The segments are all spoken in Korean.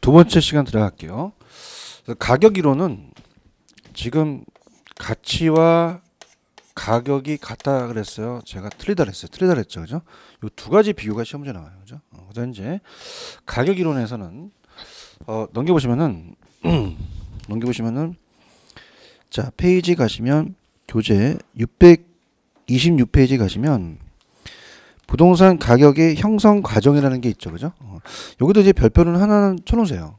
두 번째 시간 들어갈게요. 가격 이론은 지금 가치와 가격이 같다 그랬어요. 제가 틀리다 그랬어요. 틀리다 그랬죠. 그죠? 요 두 가지 비교가 시험 문제 나와요. 그죠? 그래서 이제 가격 이론에서는 넘겨보시면은 넘겨보시면은 자, 페이지 가시면 교재 626페이지 가시면 부동산 가격의 형성 과정이라는 게 있죠. 그죠? 여기도 이제 별표는 하나는 쳐놓으세요.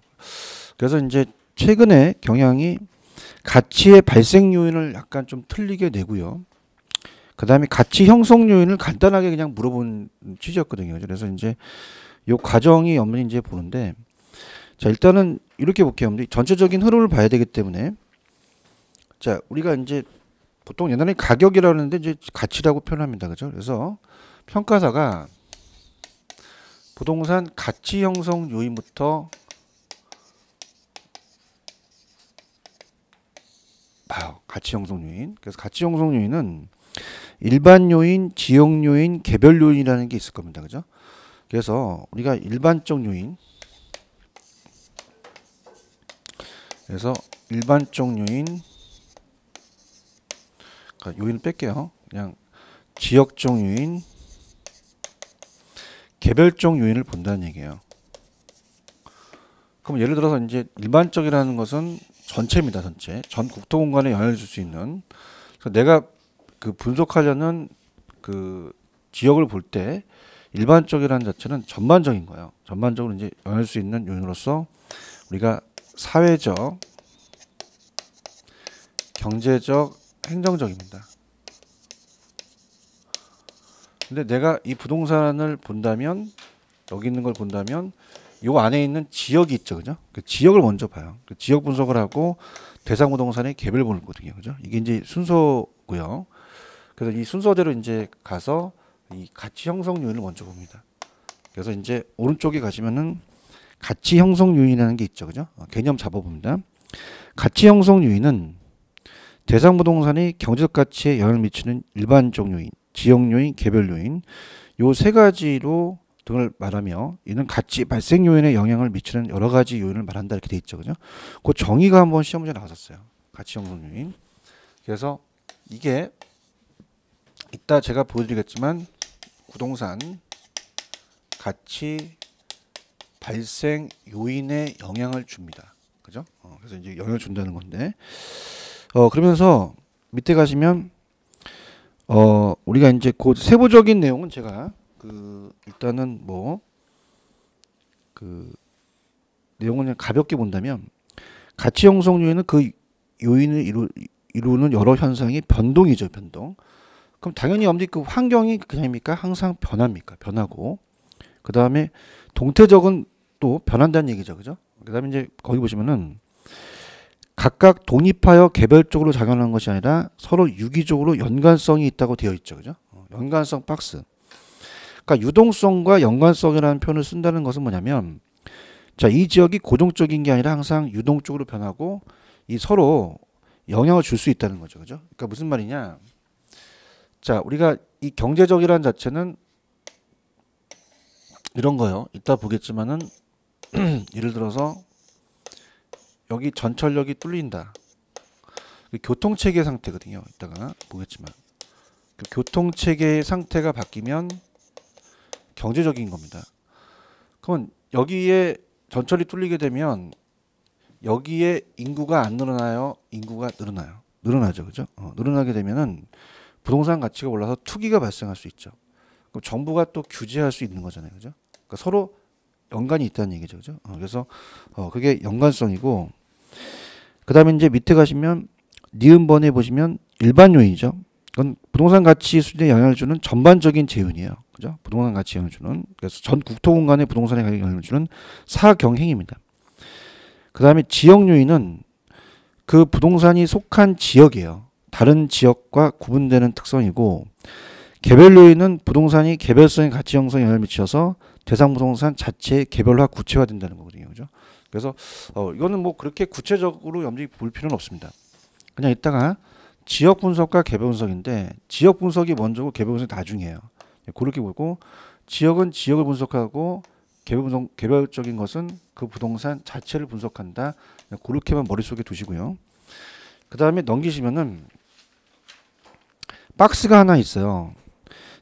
그래서 이제 최근에 경향이 가치의 발생 요인을 약간 좀 틀리게 내고요. 그 다음에 가치 형성 요인을 간단하게 그냥 물어본 취지였거든요. 그래서 이제 요 과정이 없는 이제 보는데, 자, 일단은 이렇게 볼게요. 전체적인 흐름을 봐야 되기 때문에, 자, 우리가 이제 보통 옛날에 가격이라고 하는데 이제 가치라고 표현합니다. 그죠? 그래서 평가사가 부동산 가치 형성 요인부터 봐요. 가치 형성 요인. 그래서 가치 형성 요인은 일반 요인, 지역 요인, 개별 요인이라는 게 있을 겁니다. 그죠? 그래서 우리가 일반적 요인, 그래서 일반적 요인, 요인을 뺄게요. 그냥 지역적 요인, 개별적 요인을 본다는 얘기예요. 그럼 예를 들어서 이제 일반적이라는 것은 전체입니다. 전체. 전 국토 공간에 영향을 줄 수 있는. 그래서 내가 그 분석하려는 그 지역을 볼 때 일반적이라는 자체는 전반적인 거예요. 전반적으로 이제 영향을 줄 수 있는 요인으로서 우리가 사회적, 경제적, 행정적입니다. 근데 내가 이 부동산을 본다면, 여기 있는 걸 본다면 요 안에 있는 지역이 있죠. 그죠? 그 지역을 먼저 봐요. 그 지역 분석을 하고 대상 부동산의 갭을 보는 거거든요. 그죠? 이게 이제 순서고요. 그래서 이 순서대로 이제 가서 이 가치 형성 요인을 먼저 봅니다. 그래서 이제 오른쪽에 가시면은 가치 형성 요인이라는 게 있죠. 그죠? 개념 잡아봅니다. 가치 형성 요인은 대상 부동산의 경제적 가치에 영향을 미치는 일반적 요인, 지역 요인, 개별 요인, 요 세 가지로 등을 말하며 이는 가치 발생 요인에 영향을 미치는 여러 가지 요인을 말한다 이렇게 돼 있죠. 그죠? 그 정의가 한번 시험 문제 나왔었어요. 가치 형성 요인. 그래서 이게 이따 제가 보여드리겠지만 부동산 가치 발생 요인에 영향을 줍니다. 그죠? 그래서 이제 영향을 준다는 건데, 그러면서 밑에 가시면 우리가 이제 그 세부적인 내용은 제가 일단은 뭐 내용을 그냥 가볍게 본다면 가치 형성 요인은 그 요인을 이루는 여러 현상이 변동이죠. 변동. 그럼 당연히 그 환경이 그냥입니까? 항상 변합니까? 변하고. 그 다음에 동태적은 또 변한다는 얘기죠. 그죠? 그 다음에 이제 거기 보시면은 각각 독립하여 개별적으로 작용하는 것이 아니라 서로 유기적으로 연관성이 있다고 되어 있죠. 그죠? 연관성 박스. 그러니까 유동성과 연관성이라는 표현을 쓴다는 것은 뭐냐면, 자, 이 지역이 고정적인 게 아니라 항상 유동적으로 변하고 이 서로 영향을 줄 수 있다는 거죠. 그죠? 그러니까 무슨 말이냐? 자, 우리가 이 경제적이라는 자체는 이런 거요. 이따 보겠지만은 예를 들어서 여기 전철역이 뚫린다. 교통체계 상태거든요. 이따가 보겠지만 그 교통체계의 상태가 바뀌면 경제적인 겁니다. 그러면 여기에 전철이 뚫리게 되면 여기에 인구가 안 늘어나요? 인구가 늘어나요? 늘어나죠. 그죠? 늘어나게 되면은 부동산 가치가 올라서 투기가 발생할 수 있죠. 그럼 정부가 또 규제할 수 있는 거잖아요. 그죠? 그러니까 서로 연관이 있다는 얘기죠. 그죠? 그래서 그게 연관성이고, 그 다음에 이제 밑에 가시면 니은번에 보시면 일반 요인이죠. 그건 부동산 가치 수준에 영향을 주는 전반적인 재요인이에요. 그죠? 부동산 가치에 영향을 주는, 그래서 전 국토 공간의 부동산에 영향을 주는 사경행입니다. 그 다음에 지역 요인은 그 부동산이 속한 지역이에요. 다른 지역과 구분되는 특성이고, 개별 요인은 부동산이 개별성의 가치 형성에 영향을 미쳐서 대상 부동산 자체의 개별화 구체화된다는 거거든요. 그죠? 그래서 이거는 뭐 그렇게 구체적으로 염두에 볼 필요는 없습니다. 그냥 이따가 지역 분석과 개별 분석인데, 지역 분석이 먼저고 개별 분석이 나중이에요. 그렇게 보고 지역은 지역을 분석하고 개별적인 것은 그 부동산 자체를 분석한다. 그렇게만 머릿속에 두시고요. 그 다음에 넘기시면은 박스가 하나 있어요.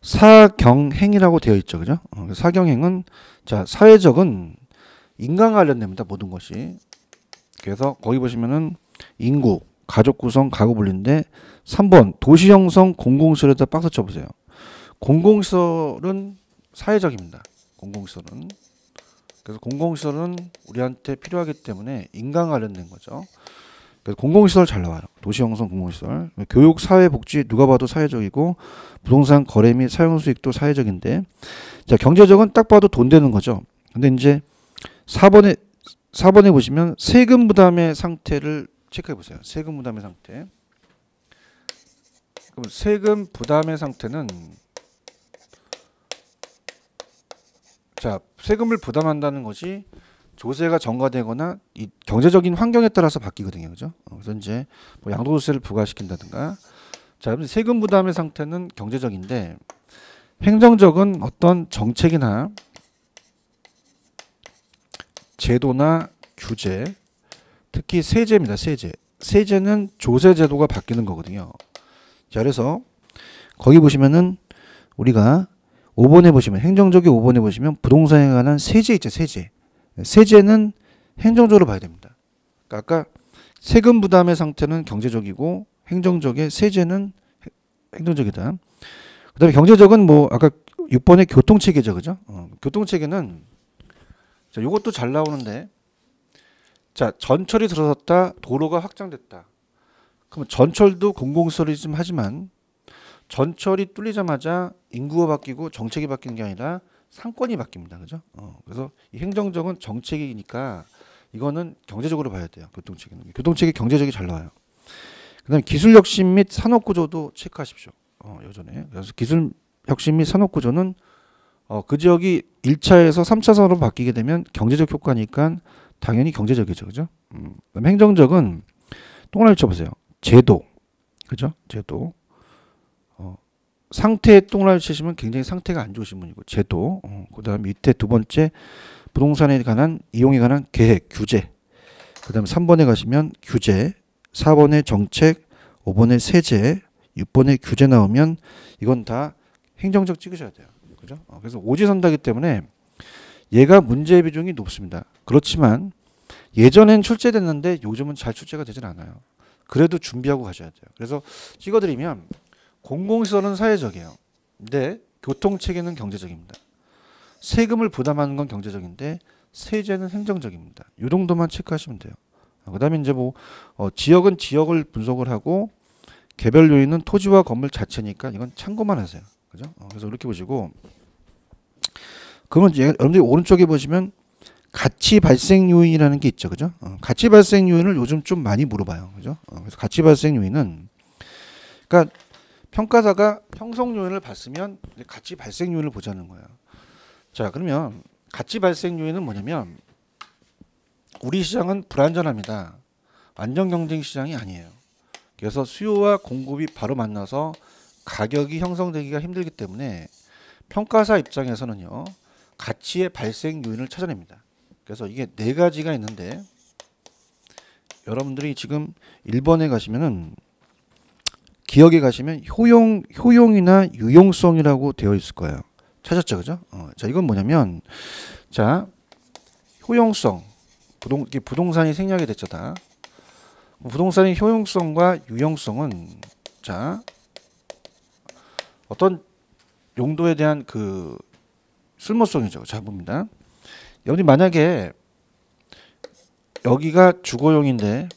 사경행이라고 되어 있죠. 그죠? 사경행은 자, 사회적은 인간 관련됩니다. 모든 것이. 그래서 거기 보시면은 인구, 가족 구성, 가구 분리인데 3번 도시 형성 공공시설에다 박스 쳐보세요. 공공시설은 사회적입니다. 공공시설은. 그래서 공공시설은 우리한테 필요하기 때문에 인간 관련된 거죠. 그래서 공공시설 잘 나와요. 도시 형성 공공시설. 교육, 사회, 복지 누가 봐도 사회적이고 부동산 거래 및 사용 수익도 사회적인데 자, 경제적은 딱 봐도 돈 되는 거죠. 근데 이제 4번에 보시면 세금 부담의 상태를 체크해 보세요. 세금 부담의 상태. 그럼 세금 부담의 상태는 자, 세금을 부담한다는 것이 조세가 전가되거나 이 경제적인 환경에 따라서 바뀌거든요. 그죠? 그래서 이제 뭐 양도소득세를 부과시킨다든가. 자, 세금 부담의 상태는 경제적인데 행정적은 어떤 정책이나 제도나 규제, 특히 세제입니다. 세제. 세제는 조세 제도가 바뀌는 거거든요. 자, 그래서 거기 보시면은 우리가 5번에 보시면 행정적이 5번에 보시면 부동산에 관한 세제 있죠. 세제. 세제는 행정적으로 봐야 됩니다. 그러니까 아까 세금 부담의 상태는 경제적이고 행정적의 세제는 행정적이다. 그 다음에 경제적은 뭐 아까 6번의 교통체계죠. 그죠? 교통체계는 자, 요것도 잘 나오는데 자, 전철이 들어섰다. 도로가 확장됐다. 그럼 전철도 공공시설이 좀 하지만 전철이 뚫리자마자 인구가 바뀌고 정책이 바뀌는 게 아니라 상권이 바뀝니다. 그죠? 그래서 이 행정적은 정책이니까 이거는 경제적으로 봐야 돼요. 교통체계는. 교통체계 경제적이 잘 나와요. 그 다음에 기술혁신 및 산업구조도 체크하십시오. 예전에. 그래서 기술혁신 및 산업구조는 그 지역이 1차에서 3차선으로 바뀌게 되면 경제적 효과니까 당연히 경제적이죠. 그죠? 그다음 행정적은 동그라미 쳐보세요. 제도. 그죠? 제도. 상태에 동그라미 치시면 굉장히 상태가 안 좋으신 분이고 제도. 그 다음 밑에 두 번째 부동산에 관한 이용에 관한 계획, 규제. 그 다음 3번에 가시면 규제, 4번에 정책, 5번에 세제, 6번에 규제 나오면 이건 다 행정적 찍으셔야 돼요. 그죠? 그래서 오지선다기 때문에 얘가 문제의 비중이 높습니다. 그렇지만 예전엔 출제됐는데 요즘은 잘 출제가 되진 않아요. 그래도 준비하고 가셔야 돼요. 그래서 찍어드리면 공공시설은 사회적이에요. 근데 교통체계는 경제적입니다. 세금을 부담하는 건 경제적인데 세제는 행정적입니다. 이 정도만 체크하시면 돼요. 그 다음에 이제 뭐 지역은 지역을 분석을 하고 개별 요인은 토지와 건물 자체니까 이건 참고만 하세요. 그죠? 그래서 이렇게 보시고 그러면 이제 여러분들이 오른쪽에 보시면 가치 발생 요인이라는 게 있죠. 그죠? 가치 발생 요인을 요즘 좀 많이 물어봐요. 그죠? 그래서 가치 발생 요인은 그러니까 평가사가 형성 요인을 봤으면 가치 발생 요인을 보자는 거예요. 자, 그러면 가치 발생 요인은 뭐냐면 우리 시장은 불안전합니다. 안전 경쟁 시장이 아니에요. 그래서 수요와 공급이 바로 만나서 가격이 형성되기가 힘들기 때문에 평가사 입장에서는요. 가치의 발생 요인을 찾아냅니다. 그래서 이게 네 가지가 있는데 여러분들이 지금 1번에 가시면은 기억에 가시면 효용이나 유용성이라고 되어 있을 거예요. 찾았죠, 그죠? 자, 이건 뭐냐면, 자, 효용성, 부동산이 생략이 됐죠, 다. 부동산의 효용성과 유용성은, 자, 어떤 용도에 대한 그 쓸모성이죠. 자, 봅니다. 여기 만약에 여기가 주거용인데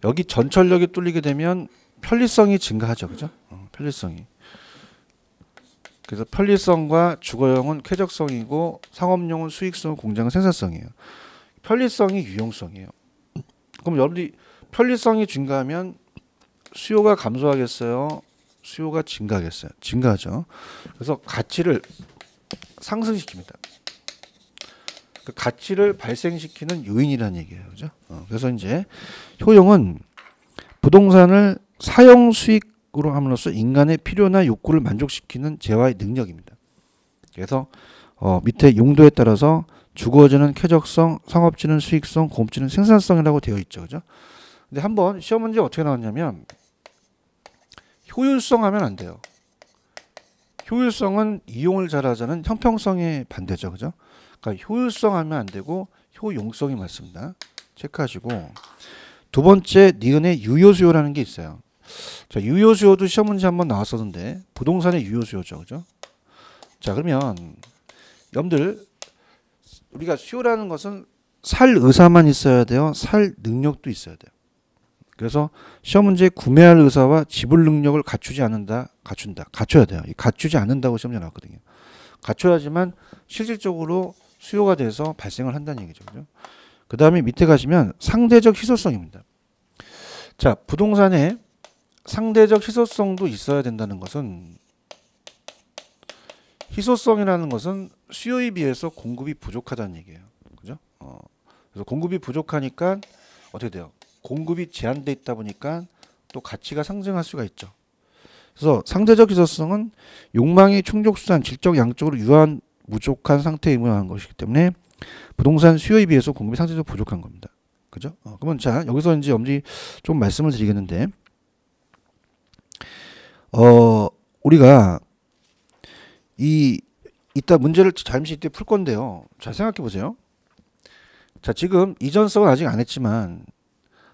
여기 전철역이 뚫리게 되면 편리성이 증가하죠. 그죠? 편리성이. 그래서 편리성과 주거용은 쾌적성이고 상업용은 수익성, 공장은 생산성이에요. 편리성이 유용성이에요. 그럼 여러분들이 편리성이 증가하면 수요가 감소하겠어요? 수요가 증가하겠어요? 증가하죠. 그래서 가치를 상승시킵니다. 그 가치를 발생시키는 요인이라는 얘기예요. 그죠? 그래서 이제 효용은 부동산을 사용 수익으로 함으로써 인간의 필요나 욕구를 만족시키는 재화의 능력입니다. 그래서 밑에 용도에 따라서 주거지는 쾌적성, 상업지는 수익성, 공업지는 생산성이라고 되어 있죠. 그죠? 근데 한번 시험 문제 어떻게 나왔냐면 효율성 하면 안 돼요. 효율성은 이용을 잘하자는 형평성의 반대죠. 그죠? 그러니까 효율성 하면 안 되고 효용성이 맞습니다. 체크하시고 두 번째 니은의 유효수요라는 게 있어요. 자, 유효수요도 시험 문제 한번 나왔었는데 부동산의 유효수요죠. 그죠? 자, 그러면 여러분들 우리가 수요라는 것은 살 의사만 있어야 돼요. 살 능력도 있어야 돼요. 그래서 시험 문제 구매할 의사와 지불 능력을 갖추지 않는다, 갖춰야 돼요. 갖추지 않는다고 시험 문제 나왔거든요. 갖춰야지만 실질적으로 수요가 돼서 발생을 한다는 얘기죠. 그죠? 그 다음에 밑에 가시면 상대적 희소성입니다. 자, 부동산에 상대적 희소성도 있어야 된다는 것은 희소성이라는 것은 수요에 비해서 공급이 부족하다는 얘기예요. 그죠? 그래서 공급이 부족하니까 어떻게 돼요? 공급이 제한돼 있다 보니까 또 가치가 상승할 수가 있죠. 그래서 상대적 희소성은 욕망의 충족수단 질적 양적으로 유한 부족한 상태에 의문하는 것이기 때문에 부동산 수요에 비해서 공급이 상대적으로 부족한 겁니다. 그죠? 그러면 자, 여기서 이제 엄지 좀 말씀을 드리겠는데, 우리가 이따 문제를 잠시 이때 풀 건데요. 잘 생각해 보세요. 자, 지금 이전성은 아직 안 했지만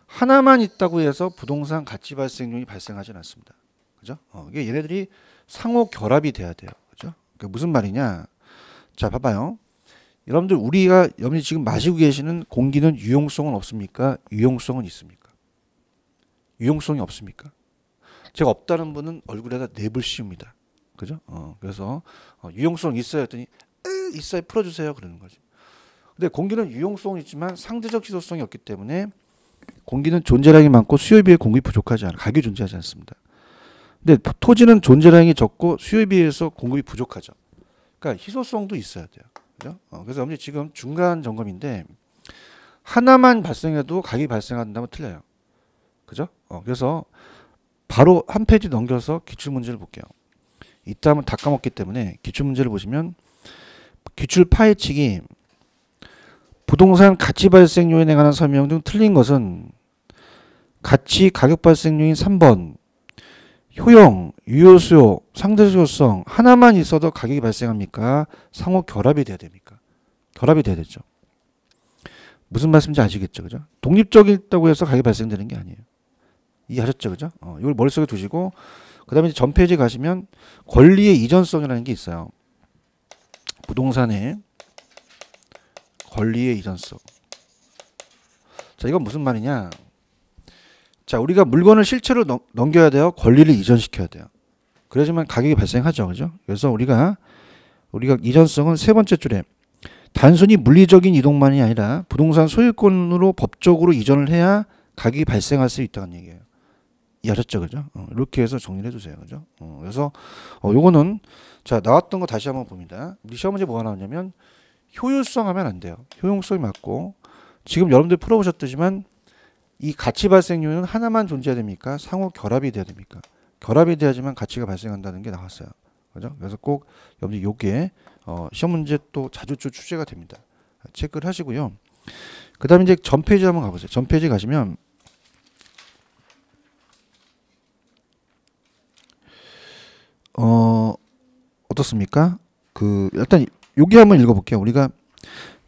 하나만 있다고 해서 부동산 가치 발생률이 발생하지는 않습니다. 그죠? 이게 얘네들이 상호 결합이 돼야 돼요. 그죠? 그게 무슨 말이냐? 자, 봐봐요. 여러분들이 지금 마시고 계시는 공기는 유용성은 없습니까? 유용성은 있습니까? 유용성이 없습니까? 제가 없다는 분은 얼굴에다 냅을 씌웁니다. 그죠? 그래서 유용성 있어요 했더니 있어요 풀어주세요 그러는 거지. 근데 공기는 유용성은 있지만 상대적 희소성이 없기 때문에 공기는 존재량이 많고 수요에 비해 공급이 부족하지 않아 가격이 존재하지 않습니다. 근데 토지는 존재량이 적고 수요에 비해서 공급이 부족하죠. 그러니까 희소성도 있어야 돼요. 그죠? 그래서 여러분들 지금 중간 점검인데 하나만 발생해도 가격이 발생한다면 틀려요. 그죠? 그래서 바로 한 페이지 넘겨서 기출문제를 볼게요. 이따 하면 다 까먹기 때문에 기출문제를 보시면 기출 파헤치기 부동산 가치 발생 요인에 관한 설명 중 틀린 것은 가치 가격 발생 요인 3번 효용, 유효수요, 상대수요성 하나만 있어도 가격이 발생합니까? 상호 결합이 돼야 됩니까? 결합이 돼야 되죠. 무슨 말씀인지 아시겠죠? 그죠? 독립적이다고 해서 가격이 발생되는 게 아니에요. 이해하셨죠? 그죠? 이걸 머릿속에 두시고 그 다음에 전 페이지 가시면 권리의 이전성이라는 게 있어요. 부동산의 권리의 이전성. 자, 이건 무슨 말이냐? 자, 우리가 물건을 실체로 넘겨야 돼요. 권리를 이전시켜야 돼요. 그래야지만 가격이 발생하죠. 그죠? 그래서 우리가 이전성은 세 번째 줄에 단순히 물리적인 이동만이 아니라 부동산 소유권으로 법적으로 이전을 해야 가격이 발생할 수 있다는 얘기예요. 이해하셨죠? 그죠? 이렇게 해서 정리를 해주세요. 그죠? 그래서 요거는 자 나왔던 거 다시 한번 봅니다. 우리 시험 문제 뭐가 나왔냐면 효율성 하면 안 돼요. 효용성이 맞고 지금 여러분들 풀어보셨지만 이 가치 발생 요인은 하나만 존재해야 됩니까? 상호 결합이 돼야 됩니까? 결합이 돼야지만 가치가 발생한다는 게 나왔어요. 그죠? 그래서 꼭 여러분들 요게 시험 문제 또 자주 출제가 됩니다. 체크를 하시고요. 그 다음에 이제 전 페이지 한번 가보세요. 전 페이지 가시면 어떻습니까? 일단 여기 한번 읽어볼게요. 우리가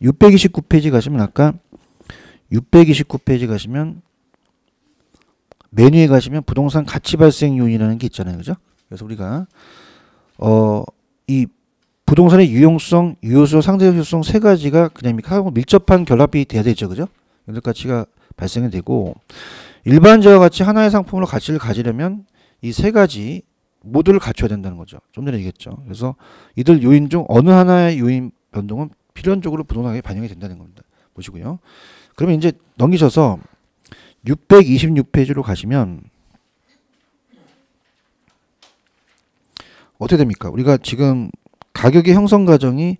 629페이지 가시면 아까 629페이지 가시면 메뉴에 가시면 부동산 가치 발생 요인이라는 게 있잖아요. 그죠? 그래서 우리가 이 부동산의 유용성, 유효수, 상대적 효율성 세 가지가 그냥 하고 밀접한 결합이 돼야 되죠. 그죠? 연결 가치가 발생이 되고 일반적과 같이 하나의 상품으로 가치를 가지려면 이 세 가지 모두를 갖춰야 된다는 거죠. 좀 전에 얘기했죠. 그래서 이들 요인 중 어느 하나의 요인 변동은 필연적으로 부동산에 반영이 된다는 겁니다. 보시고요. 그러면 이제 넘기셔서 626페이지로 가시면 어떻게 됩니까? 우리가 지금 가격의 형성 과정이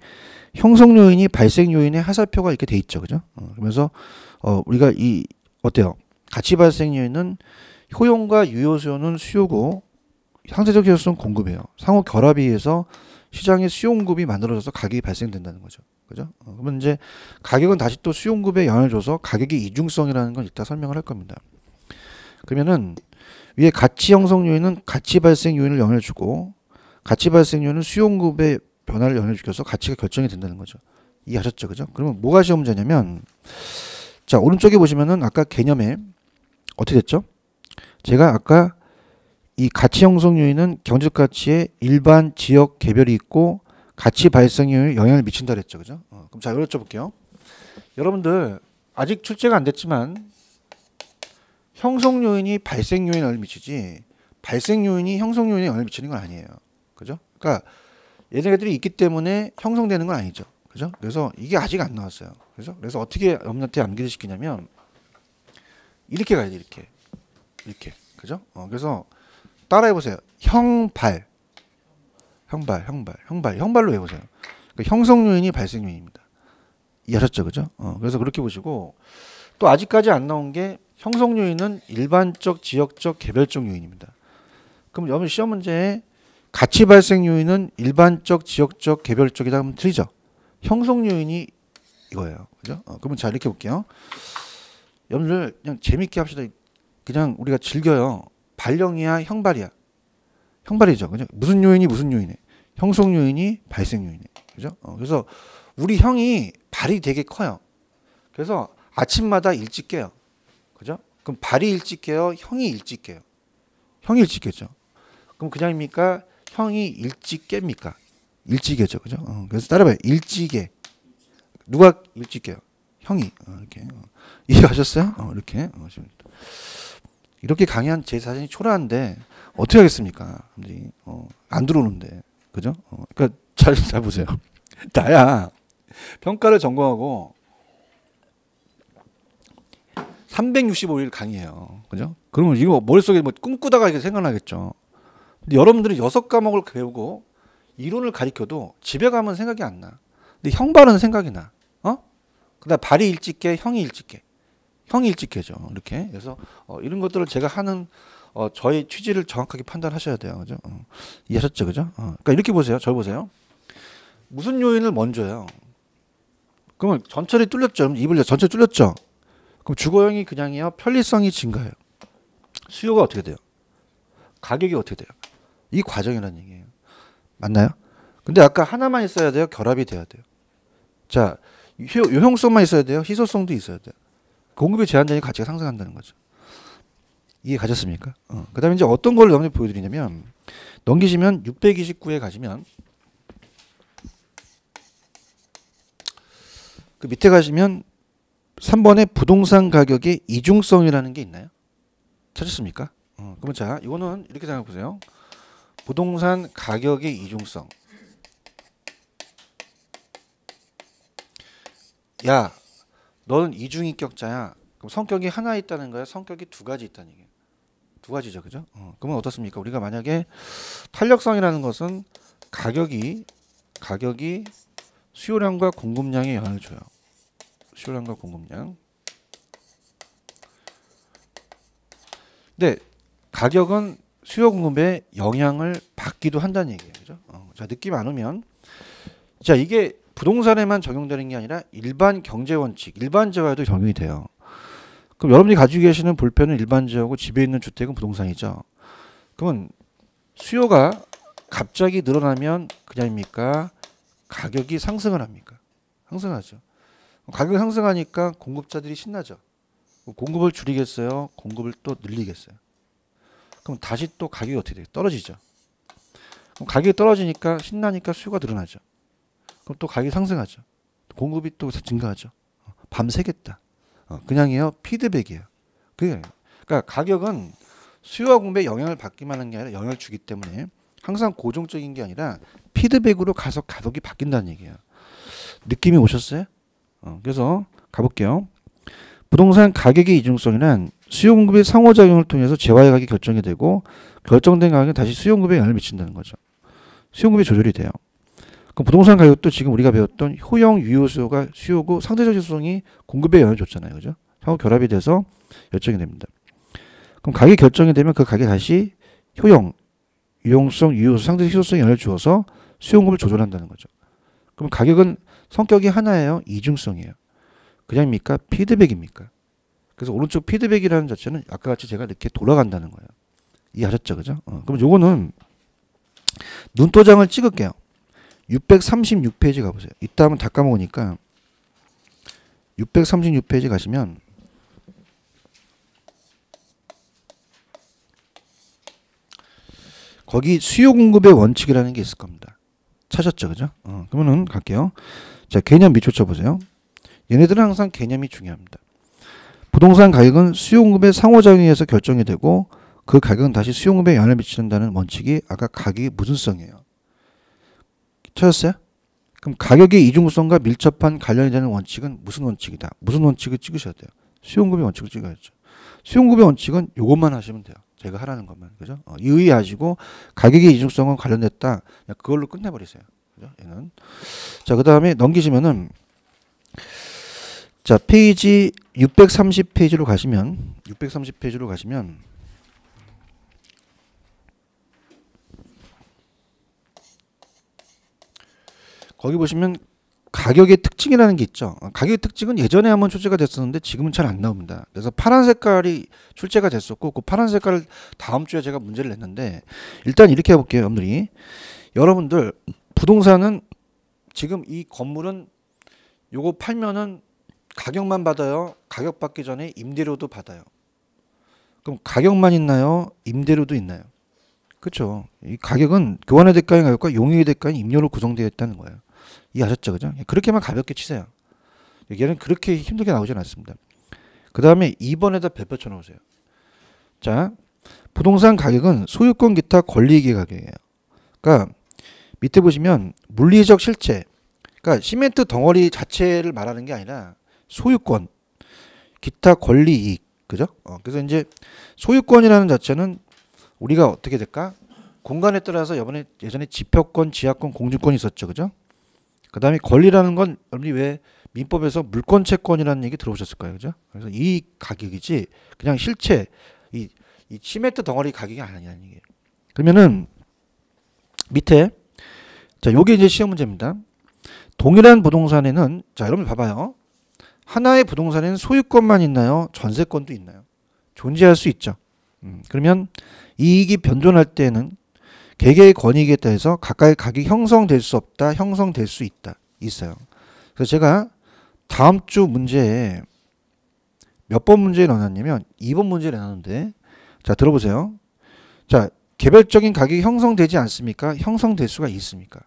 형성 요인이 발생 요인의 하살표가 이렇게 돼 있죠. 그죠? 그러면서 우리가 어때요? 가치 발생 요인은 효용과 유효수요는 수요고 상대적 희소성 공급이에요. 상호 결합에 의해서 시장에 수요 공급이 만들어져서 가격이 발생된다는 거죠. 그죠? 그러면 이제 가격은 다시 또 수요 공급에 영향을 줘서 가격의 이중성이라는 걸 이따 설명을 할 겁니다. 그러면은 위에 가치 형성 요인은 가치 발생 요인을 영향을 주고 가치 발생 요인은 수요 공급의 변화를 영향을 주셔서 가치가 결정이 된다는 거죠. 이해하셨죠? 그죠? 그러면 뭐가 시험 문제냐면 자, 오른쪽에 보시면은 아까 개념에 어떻게 됐죠? 제가 아까 이 가치 형성 요인은 경제적 가치에 일반 지역 개별이 있고 가치 발생 요인에 영향을 미친다 그랬죠. 그죠? 그럼 자, 여쭤 볼게요. 여러분들 아직 출제가 안 됐지만 형성 요인이 발생 요인에 영향을 미치지 발생 요인이 형성 요인에 영향을 미치는 건 아니에요. 그죠? 그러니까 얘네들이 있기 때문에 형성되는 건 아니죠. 그죠? 그래서 이게 아직 안 나왔어요. 그래서 어떻게 여러분한테 암기를 시키냐면 이렇게 가야 돼. 이렇게. 그죠? 그래서 따라해 보세요. 형발로 해보세요. 그러니까 형성 요인이 발생 요인입니다. 이해하셨죠? 그죠? 그래서 그렇게 보시고 또 아직까지 안 나온 게 형성 요인은 일반적, 지역적, 개별적 요인입니다. 그럼 여러분 시험 문제에 가치 발생 요인은 일반적, 지역적, 개별적이다 하면 틀리죠. 형성 요인이 이거예요. 그죠? 그러면 자 이렇게 볼게요. 여러분들 그냥 재밌게 합시다. 그냥 우리가 즐겨요. 발령이야, 형발이야. 형발이죠. 그죠? 무슨 요인이 무슨 요인에? 형성 요인이 발생 요인에. 그죠? 그래서 우리 형이 발이 되게 커요. 그래서 아침마다 일찍 깨요. 그죠? 그럼 발이 일찍 깨요? 형이 일찍 깨요? 형이 일찍 깨죠. 그럼 그냥입니까? 형이 일찍 깹니까? 일찍 깨죠. 그죠? 그래서 따라봐요. 일찍 깨. 누가 일찍 깨요? 형이. 이렇게. 이해하셨어요? 이렇게. 이렇게 강의한 제 자신이 초라한데 어떻게 하겠습니까? 안 들어오는데. 그죠? 그러니까 잘 보세요. 나야 평가를 전공하고 365일 강의해요. 그죠? 그러면 이거 머릿속에 뭐 꿈꾸다가 이렇게 생각나겠죠. 근데 여러분들이 6과목을 배우고 이론을 가리켜도 집에 가면 생각이 안 나. 근데 형발은 생각이 나. 그다음 발이 일찍 깨, 형이 일찍 깨. 형이 일찍 깨죠. 이렇게. 그래서 이런 것들을 제가 하는 저의 취지를 정확하게 판단하셔야 돼요. 그죠? 이해하셨죠? 그죠? 그러니까 이렇게 보세요. 저 보세요. 무슨 요인을 먼저요? 그러면 전철이 뚫렸죠. 입을 전철 뚫렸죠. 그럼 주거형이 그냥이요. 편리성이 증가해요. 수요가 어떻게 돼요? 가격이 어떻게 돼요? 이 과정이라는 얘기예요. 맞나요? 근데 아까 하나만 있어야 돼요? 결합이 돼야 돼요? 자, 요형성만 있어야 돼요? 희소성도 있어야 돼요? 공급이 제한되니 가치가 상승한다는 거죠. 이해 가셨습니까? 그 다음에 이제 어떤 걸 여러분들 보여드리냐면 넘기시면 629에 가시면 그 밑에 가시면 3번에 부동산 가격의 이중성이라는 게 있나요? 찾았습니까? 그러면 자, 이거는 이렇게 생각해 보세요. 부동산 가격의 이중성. 야, 너는 이중인격자야. 그럼 성격이 하나 있다는 거야? 성격이 두 가지 있다는 얘기예요. 두 가지죠, 그죠? 그러면 어떻습니까? 우리가 만약에 탄력성이라는 것은 가격이 수요량과 공급량에 영향을 줘요. 수요량과 공급량. 근데 가격은 수요 공급에 영향을 받기도 한다는 얘기예요. 그죠? 자, 느낌 안 오면 자, 이게 부동산에만 적용되는 게 아니라 일반 경제 원칙, 일반 재화에도 적용이 돼요. 그럼 여러분이 가지고 계시는 볼펜은 일반 재화고 집에 있는 주택은 부동산이죠. 그러면 수요가 갑자기 늘어나면 그냥입니까? 가격이 상승을 합니까? 상승하죠. 가격이 상승하니까 공급자들이 신나죠. 공급을 줄이겠어요? 공급을 또 늘리겠어요? 그럼 다시 또 가격이 어떻게 돼요? 떨어지죠. 그럼 가격이 떨어지니까 신나니까 수요가 늘어나죠. 그럼 또 가격이 상승하죠. 공급이 또 증가하죠. 밤새겠다. 그냥이요. 피드백이에요. 그러니까 가격은 수요와 공급에 영향을 받기만 하는 게 아니라 영향을 주기 때문에 항상 고정적인 게 아니라 피드백으로 가서 가격이 바뀐다는 얘기예요. 느낌이 오셨어요? 그래서 가볼게요. 부동산 가격의 이중성이란 수요 공급의 상호작용을 통해서 재화의 가격이 결정이 되고 결정된 가격은 다시 수요 공급에 영향을 미친다는 거죠. 수요 공급이 조절이 돼요. 그럼 부동산 가격도 지금 우리가 배웠던 효용 유효 수요가 수요고 상대적 희소성이 공급에 영향을 줬잖아요. 그죠? 상호 결합이 돼서 결정이 됩니다. 그럼 가격이 결정이 되면 그 가격이 다시 효용 유용성, 유효성, 상대 희소성에 영향을 주어서 수요공급을 조절한다는 거죠. 그럼 가격은 성격이 하나예요? 이중성이에요? 그냥입니까? 피드백입니까? 그래서 오른쪽 피드백이라는 자체는 아까 같이 제가 이렇게 돌아간다는 거예요. 이해하셨죠? 그죠? 그럼 요거는 눈도장을 찍을게요. 636페이지 가보세요. 이따 하면 다 까먹으니까 636페이지 가시면 거기 수요 공급의 원칙이라는 게 있을 겁니다. 찾았죠? 그죠? 그러면은 갈게요. 자, 개념 밑줄 쳐보세요. 얘네들은 항상 개념이 중요합니다. 부동산 가격은 수요 공급의 상호작용에 의해서 결정이 되고 그 가격은 다시 수요 공급에 영향을 미친다는 원칙이 아까 가격의 무슨성이에요. 찾았어요? 그럼 가격의 이중성과 밀접한 관련이 되는 원칙은 무슨 원칙이다? 무슨 원칙을 찍으셔야 돼요? 수요 공급의 원칙을 찍어야죠. 수요 공급의 원칙은 요것만 하시면 돼요. 제가 하라는 것만. 그죠? 유의하시고 가격의 이중성과 관련됐다. 그냥 그걸로 끝내버리세요. 그죠? 얘는. 자, 그 다음에 넘기시면은 자, 페이지 630페이지로 가시면 630페이지로 가시면 거기 보시면 가격의 특징이라는 게 있죠. 가격의 특징은 예전에 한번 출제가 됐었는데 지금은 잘 안 나옵니다. 그래서 파란 색깔이 출제가 됐었고 그 파란 색깔을 다음 주에 제가 문제를 냈는데 일단 이렇게 해볼게요. 여러분들 부동산은 지금 이 건물은 요거 팔면은 가격만 받아요? 가격 받기 전에 임대료도 받아요? 그럼 가격만 있나요? 임대료도 있나요? 그렇죠. 이 가격은 교환의 대가인 가격과 용익의 대가인 임료로 구성되어 있다는 거예요. 이해하셨죠? 그죠? 그렇게만 가볍게 치세요. 얘는 그렇게 힘들게 나오진 않습니다. 그 다음에 2번에다 별표 쳐놓으세요. 자, 부동산 가격은 소유권 기타 권리이익의 가격이에요. 그러니까 밑에 보시면 물리적 실체, 그러니까 시멘트 덩어리 자체를 말하는 게 아니라 소유권, 기타 권리이익, 그죠? 그래서 이제 소유권이라는 자체는 우리가 어떻게 될까? 공간에 따라서 예전에 지표권, 지하권, 공주권이 있었죠, 그죠? 그 다음에 권리라는 건 여러분이 왜 민법에서 물권 채권이라는 얘기 들어보셨을 거예요, 그죠? 그래서 이 가격이지 그냥 실체 이 시멘트 덩어리 가격이 아니냐는 얘기예요. 그러면은 밑에 자, 요게 이제 시험 문제입니다. 동일한 부동산에는 자, 여러분 봐봐요. 하나의 부동산에는 소유권만 있나요? 전세권도 있나요? 존재할 수 있죠. 그러면 이익이 변동할 때는 개개의 권익에 따라서 각각의 가격이 형성될 수 없다, 형성될 수 있다, 있어요. 그래서 제가 다음 주 문제에 몇 번 문제에 넣어놨냐면 2번 문제에 넣었는데 자, 들어보세요. 자, 개별적인 가격이 형성되지 않습니까? 형성될 수가 있습니까?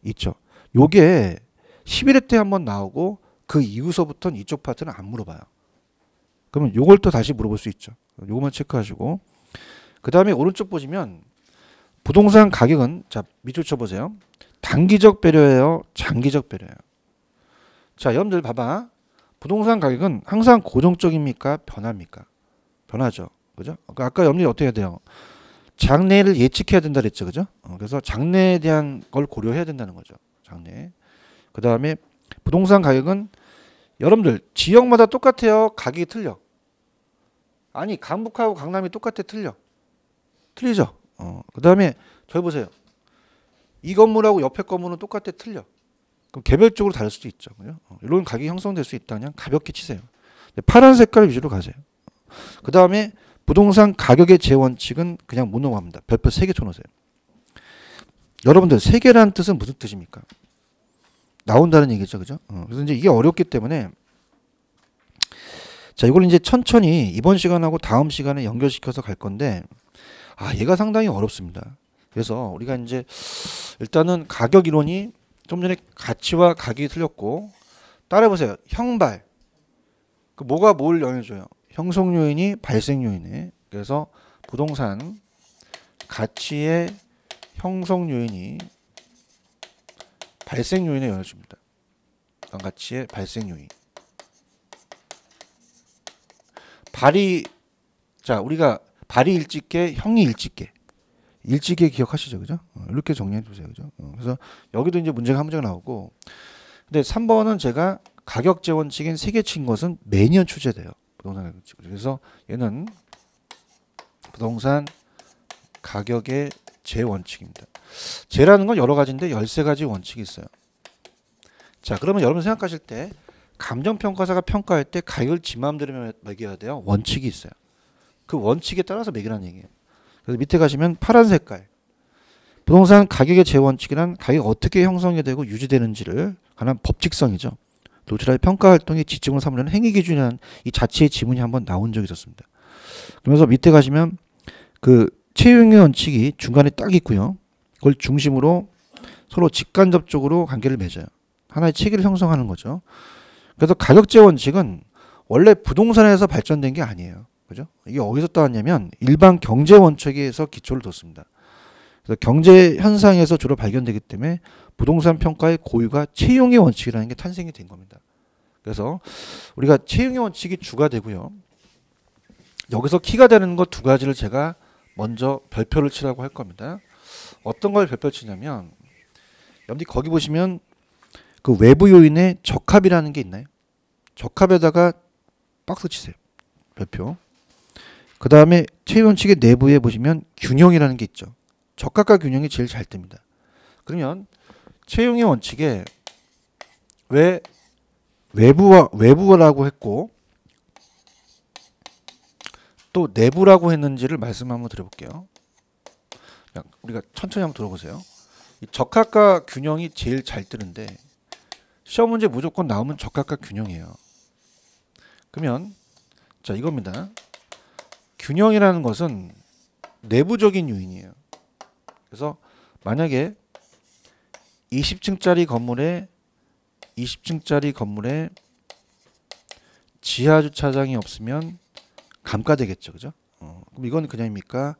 있죠. 요게 11회 때 한번 나오고 그 이후서부터는 이쪽 파트는 안 물어봐요. 그러면 요걸 또 다시 물어볼 수 있죠. 요것만 체크하시고 그 다음에 오른쪽 보시면 부동산 가격은 자, 밑줄 쳐보세요. 단기적 배려예요? 장기적 배려예요? 자, 여러분들 봐봐. 부동산 가격은 항상 고정적입니까? 변합니까? 변하죠. 그죠? 아까 여러분들이 어떻게 해야 돼요? 장래를 예측해야 된다 그랬죠. 그죠? 그래서 장래에 대한 걸 고려해야 된다는 거죠. 장래. 그 다음에 부동산 가격은 여러분들 지역마다 똑같아요? 가격이 틀려? 아니, 강북하고 강남이 똑같아? 틀려? 틀리죠? 그 다음에 저기 보세요. 이 건물하고 옆에 건물은 똑같아? 틀려? 그럼 개별적으로 다를 수도 있죠. 그죠? 이런 가격이 형성될 수 있다. 그냥 가볍게 치세요. 파란 색깔 위주로 가세요. 그 다음에 부동산 가격의 재원칙은 그냥 못 넘어갑니다. 별표 3개 쳐놓으세요. 여러분들 3개라는 뜻은 무슨 뜻입니까? 나온다는 얘기죠. 그죠? 그래서 이제 이게 어렵기 때문에 자, 이걸 이제 천천히 이번 시간하고 다음 시간에 연결시켜서 갈 건데 얘가 상당히 어렵습니다. 그래서 우리가 이제 일단은 가격 이론이 좀 전에 가치와 가격이 틀렸고 따라해보세요. 형발. 그 뭐가 뭘 영향줘요? 형성 요인이 발생 요인에. 그래서 부동산 가치의 형성 요인이 발생 요인에 영향을 줍니다. 가치의 발생 요인. 발이 자, 우리가 발이 일찍게, 형이 일찍게. 일찍게 기억하시죠, 그죠? 이렇게 정리해 주세요, 그죠? 그래서 여기도 이제 문제가 한 문제가 나오고, 근데 3번은 제가 가격 재원칙인 3개 친 것은 매년 출제돼요. 부동산 가격. 그래서 얘는 부동산 가격의 재원칙입니다. 재라는 건 여러 가지인데 13가지 원칙이 있어요. 자, 그러면 여러분 생각하실 때 감정평가사가 평가할 때 가격을 지 마음대로 매겨야 돼요. 원칙이 있어요. 그 원칙에 따라서 매기라는 얘기예요. 그래서 밑에 가시면 파란 색깔 부동산 가격의 재원칙이란 가격이 어떻게 형성이 되고 유지되는지를 관한 법칙성이죠. 노출할 평가 활동의 지침으로 삼으려는 행위 기준이라는 이 자체의 지문이 한번 나온 적이 있었습니다. 그러면서 밑에 가시면 그 채용의 원칙이 중간에 딱 있고요. 그걸 중심으로 서로 직간접적으로 관계를 맺어요. 하나의 체계를 형성하는 거죠. 그래서 가격제 원칙은 원래 부동산에서 발전된 게 아니에요. 그죠? 이게 어디서 따왔냐면 일반 경제 원칙에서 기초를 뒀습니다. 그래서 경제 현상에서 주로 발견되기 때문에 부동산 평가의 고유가 채용의 원칙이라는 게 탄생이 된 겁니다. 그래서 우리가 채용의 원칙이 주가 되고요. 여기서 키가 되는 것 두 가지를 제가 먼저 별표를 치라고 할 겁니다. 어떤 걸 별표 치냐면 여러분들 거기 보시면 그 외부 요인에 적합이라는 게 있나요? 적합에다가 박스 치세요. 별표. 그 다음에 채용 원칙의 내부에 보시면 균형이라는 게 있죠. 적합과 균형이 제일 잘 뜹니다. 그러면 채용의 원칙에 왜 외부라고 했고 또 내부라고 했는지를 말씀 한번 드려볼게요. 우리가 천천히 한번 들어보세요. 이 적합과 균형이 제일 잘 뜨는데 시험 문제 무조건 나오면 적합과 균형이에요. 그러면 자 이겁니다. 균형이라는 것은 내부적인 요인이에요. 그래서 만약에 20층짜리 건물에 지하 주차장이 없으면 감가되겠죠, 그죠? 그럼 이건 그냥입니까?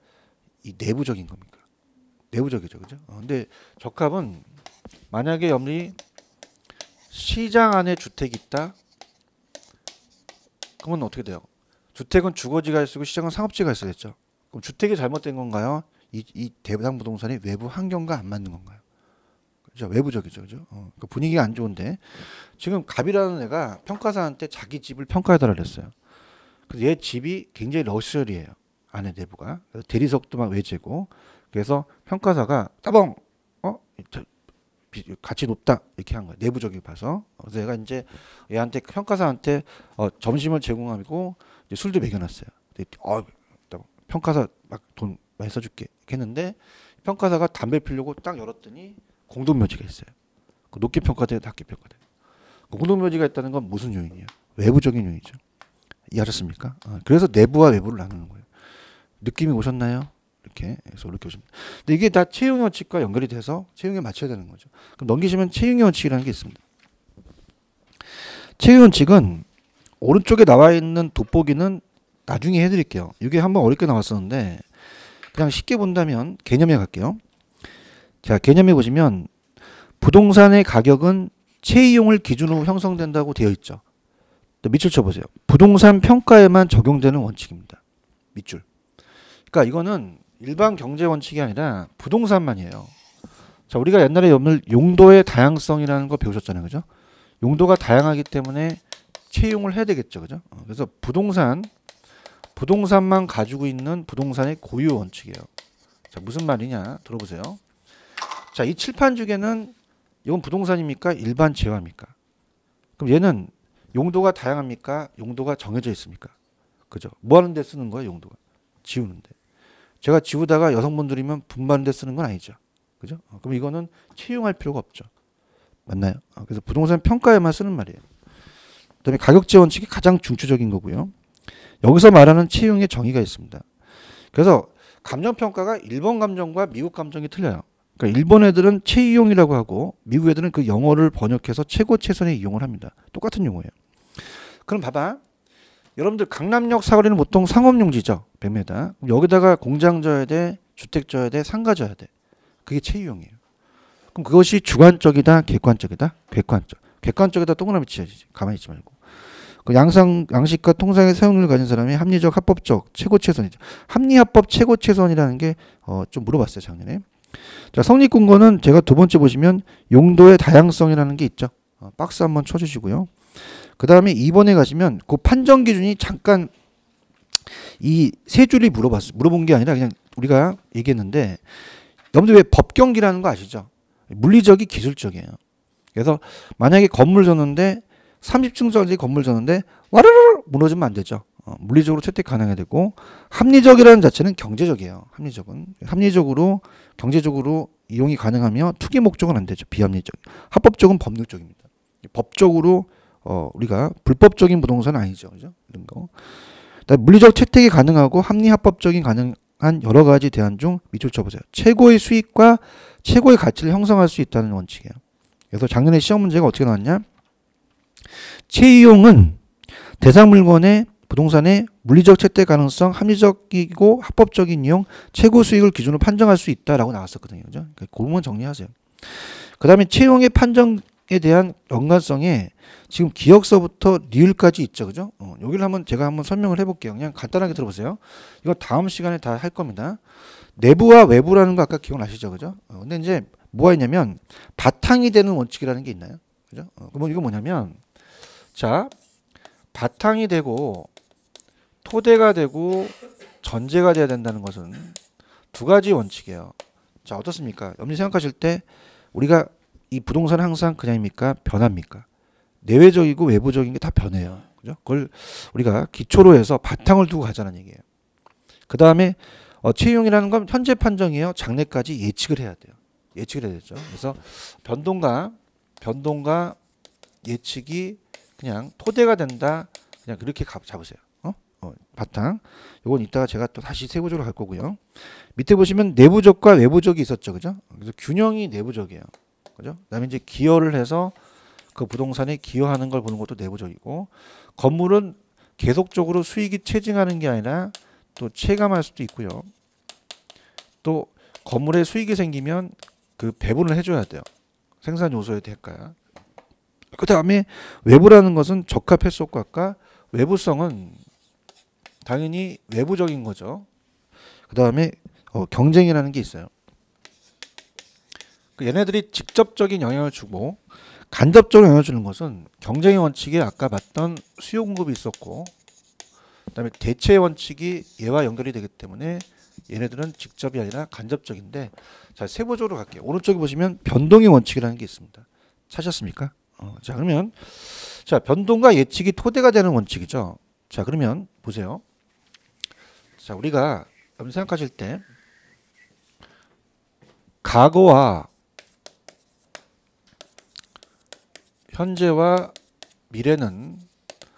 이 내부적인 겁니까? 내부적이죠, 그죠? 근데 적합은 만약에 여러분이 시장 안에 주택이 있다, 그러면 어떻게 돼요? 주택은 주거지가 있고 시장은 상업지가 있어야겠죠. 그럼 주택이 잘못된 건가요? 이 대상 부동산이 외부 환경과 안 맞는 건가요? 그죠? 외부적이죠, 그죠? 그 분위기가 안 좋은데 지금 갑이라는 애가 평가사한테 자기 집을 평가해달라 그랬어요. 그래서 얘 집이 굉장히 럭셔리해요. 안에 내부가. 그래서 대리석도 막 외제고. 그래서 평가사가 따봉 가치 높다 이렇게 한 거예요. 내부적인 봐서. 그래서 얘가 이제 얘한테 평가사한테 점심을 제공하고 이제 술도 먹여놨어요. 평가사 막 돈 많이 써줄게 이렇게 했는데 평가사가 담배 피려고 딱 열었더니 공동묘지가 있어요. 그 높게 평가돼요, 낮게 평가돼요. 공동묘지가 있다는 건 무슨 요인이에요? 외부적인 요인이죠. 이해하셨습니까? 그래서 내부와 외부를 나누는 거예요. 느낌이 오셨나요? 이렇게 해서 이렇게 오십니다. 근데 이게 다 채용의 원칙과 연결이 돼서 채용에 맞춰야 되는 거죠. 그럼 넘기시면 채용의 원칙이라는 게 있습니다. 채용의 원칙은 오른쪽에 나와 있는 돋보기는 나중에 해드릴게요. 이게 한번 어렵게 나왔었는데 그냥 쉽게 본다면 개념에 갈게요. 자, 개념에 보시면 부동산의 가격은 채이용을 기준으로 형성된다고 되어 있죠. 밑줄 쳐보세요. 부동산 평가에만 적용되는 원칙입니다. 밑줄. 그러니까 이거는 일반 경제 원칙이 아니라 부동산만이에요. 자, 우리가 옛날에 용도의 다양성이라는 거 배우셨잖아요, 그죠? 용도가 다양하기 때문에 채용을 해야 되겠죠, 그죠? 그래서 부동산만 가지고 있는 부동산의 고유 원칙이에요. 자, 무슨 말이냐 들어보세요. 자, 이 칠판 중에는 이건 부동산입니까? 일반 재화입니까? 그럼 얘는 용도가 다양합니까? 용도가 정해져 있습니까? 그죠? 뭐 하는 데 쓰는 거예요, 용도가? 지우는데. 제가 지우다가 여성분들이면 분발하는 데 쓰는 건 아니죠. 그죠? 그럼 이거는 채용할 필요가 없죠. 맞나요? 그래서 부동산 평가에만 쓰는 말이에요. 그다음에 가격제 원칙이 가장 중추적인 거고요. 여기서 말하는 채용의 정의가 있습니다. 그래서 감정평가가 일본 감정과 미국 감정이 틀려요. 그러니까 일본 애들은 채이용이라고 하고 미국 애들은 그 영어를 번역해서 최고 최선의 이용을 합니다. 똑같은 용어예요. 그럼 봐봐. 여러분들 강남역 사거리는 보통 상업용지죠. 100m. 여기다가 공장 져야 돼, 주택 져야 돼, 상가 져야 돼. 그게 채이용이에요. 그럼 그것이 주관적이다, 객관적이다? 객관적. 객관적이다 동그라미 치야지. 가만히 있지 말고. 그 양식과 통상의 사용률을 가진 사람이 합리적, 합법적, 최고 최선이죠. 합리합법 최고 최선이라는 게 좀 물어봤어요, 작년에. 자, 성립근거는 제가 두 번째 보시면 용도의 다양성이라는 게 있죠. 박스 한번 쳐주시고요. 그 다음에 2번에 가시면 그 판정 기준이 잠깐 이 세 줄이 물어본 게 아니라 그냥 우리가 얘기했는데 여러분들 왜 법경기라는 거 아시죠? 물리적이 기술적이에요. 그래서 만약에 건물 졌는데 30층짜리 건물 졌는데 와르르 무너지면 안 되죠. 물리적으로 채택 가능해야 되고 합리적이라는 자체는 경제적이에요. 합리적으로 경제적으로 이용이 가능하며 투기 목적은 안 되죠. 비합리적. 합법적은 법률적입니다. 법적으로 우리가 불법적인 부동산은 아니죠. 그죠? 이런 거. 물리적 채택이 가능하고 합리 합법적인 가능한 여러 가지 대안 중 밑줄 쳐보세요. 최고의 수익과 최고의 가치를 형성할 수 있다는 원칙이에요. 그래서 작년에 시험 문제가 어떻게 나왔냐? 채이용은 대상 물건의 부동산의 물리적 채택 가능성, 합리적이고 합법적인 이용, 최고 수익을 기준으로 판정할 수 있다라고 나왔었거든요. 그죠? 그러니까 그것만 정리하세요. 그 다음에 채용의 판정에 대한 연관성에 지금 기억서부터 리을까지 있죠. 그죠? 여기를 제가 한번 설명을 해볼게요. 그냥 간단하게 들어보세요. 이거 다음 시간에 다 할 겁니다. 내부와 외부라는 거 아까 기억나시죠? 그죠? 근데 이제 뭐가 있냐면 바탕이 되는 원칙이라는 게 있나요? 그죠? 그럼 이거 뭐냐면 자, 바탕이 되고 토대가 되고 전제가 돼야 된다는 것은 두 가지 원칙이에요. 자, 어떻습니까? 여러분이 생각하실 때 우리가 이 부동산은 항상 그냥입니까? 변합니까? 내외적이고 외부적인 게 다 변해요. 그죠? 그걸 우리가 기초로 해서 바탕을 두고 가자는 얘기예요. 그 다음에 채용이라는 건 현재 판정이에요. 장래까지 예측을 해야 돼요. 예측을 해야 되죠. 그래서 변동과 예측이 그냥 토대가 된다. 그냥 그렇게 잡으세요. 바탕. 요건 이따가 제가 또 다시 세부적으로 갈 거고요. 밑에 보시면 내부적과 외부적이 있었죠. 그죠? 그래서 균형이 내부적이에요. 그죠? 그다음에 이제 기여를 해서 그 부동산에 기여하는 걸 보는 것도 내부적이고, 건물은 계속적으로 수익이 체증하는 게 아니라 또 체감할 수도 있고요. 또 건물에 수익이 생기면 그 배분을 해줘야 돼요. 생산 요소의 대가. 그 다음에 외부라는 것은 적합해소과과 외부성은 당연히 외부적인 거죠. 그 다음에 경쟁이라는 게 있어요. 얘네들이 직접적인 영향을 주고 간접적으로 영향을 주는 것은 경쟁의 원칙에 아까 봤던 수요 공급이 있었고, 그다음에 대체의 원칙이 얘와 연결이 되기 때문에 얘네들은 직접이 아니라 간접적인데, 자, 세부적으로 갈게요. 오른쪽에 보시면 변동의 원칙이라는 게 있습니다. 찾았습니까? 자, 그러면 자, 변동과 예측이 토대가 되는 원칙이죠. 자, 그러면 보세요. 자, 우리가 여러분 생각하실 때 과거와 현재와 미래는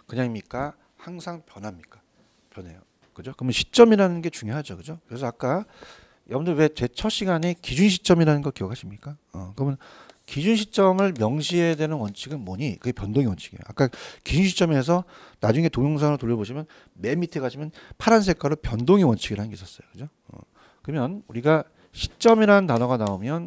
그냥입니까? 항상 변합니까? 변해요. 그죠? 그러면 시점이라는 게 중요하죠. 그죠? 그래서 아까 여러분들 왜 제 첫 시간에 기준 시점이라는 거 기억하십니까? 그러면 기준 시점을 명시해야 되는 원칙은 뭐니? 그게 변동의 원칙이에요. 아까 기준 시점에서 나중에 동영상을 돌려보시면 맨 밑에 가시면 파란 색깔로 변동의 원칙이라는 게 있었어요. 그죠? 그러면 우리가 시점이라는 단어가 나오면